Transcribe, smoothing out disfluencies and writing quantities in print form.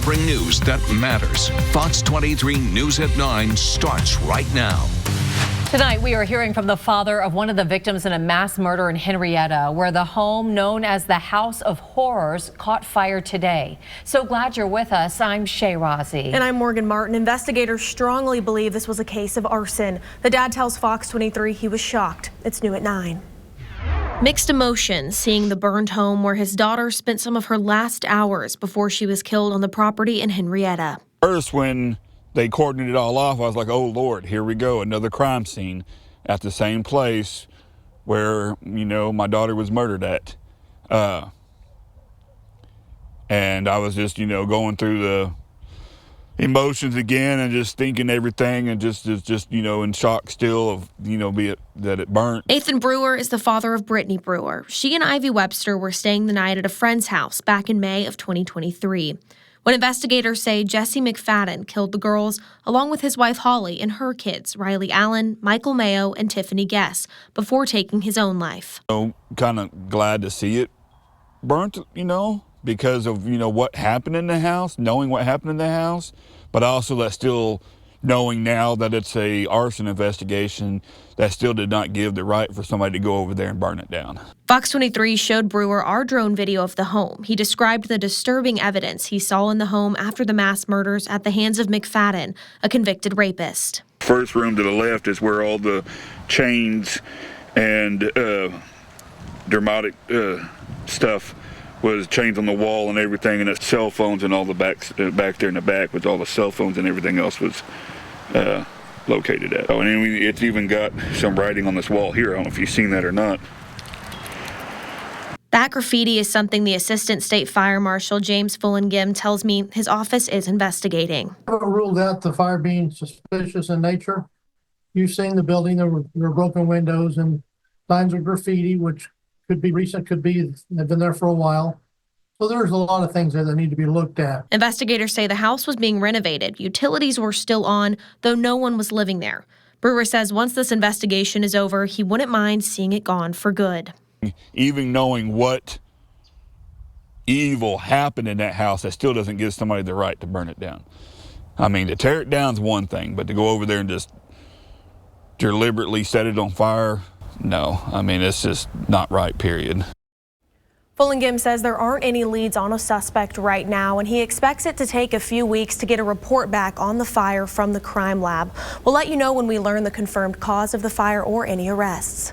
Covering news that matters. Fox 23 News at 9 starts right now. Tonight, we are hearing from the father of one of the victims in a mass murder in Henryetta, where the home known as the House of Horrors caught fire today. So glad you're with us. I'm Shay Rozzi. And I'm Morgan Martin. Investigators strongly believe this was a case of arson. The dad tells Fox 23 he was shocked. It's new at 9. Mixed emotions seeing the burned home where his daughter spent some of her last hours before she was killed on the property in Henryetta. First, when they cordoned it all off, I was like, oh Lord, here we go, another crime scene at the same place where, my daughter was murdered at. And I was just, going through the emotions again and just thinking everything and just in shock still of, be it that it burnt. Nathan Brewer is the father of Brittany Brewer. She and Ivy Webster were staying the night at a friend's house back in May of 2023. When investigators say Jesse McFadden killed the girls along with his wife Holly and her kids, Riley Allen, Michael Mayo, and Tiffany Guess, before taking his own life. Kind of glad to see it burnt, because of, what happened in the house, knowing what happened in the house, but also that still knowing now that it's a arson investigation, that still did not give the right for somebody to go over there and burn it down. Fox 23 showed Brewer our drone video of the home. He described the disturbing evidence he saw in the home after the mass murders at the hands of McFadden, a convicted rapist. First room to the left is where all the chains and dramatic stuff was, chains on the wall and everything, and the cell phones and all the back there in the back with all the cell phones and everything else was located at. Oh, and it's even got some writing on this wall here. I don't know if you've seen that or not. That graffiti is something the Assistant State Fire Marshal James Fullingham tells me his office is investigating. I ruled out the fire being suspicious in nature. You've seen the building, there were broken windows and signs of graffiti, which could be recent, they've been there for a while. So there's a lot of things there that need to be looked at. Investigators say the house was being renovated. Utilities were still on, though no one was living there. Brewer says once this investigation is over, he wouldn't mind seeing it gone for good. Even knowing what evil happened in that house, that still doesn't give somebody the right to burn it down. I mean, to tear it down is one thing, but to go over there and just deliberately set it on fire, no. I mean, it's just not right, period. Fullingham says there aren't any leads on a suspect right now, and he expects it to take a few weeks to get a report back on the fire from the crime lab. We'll let you know when we learn the confirmed cause of the fire or any arrests.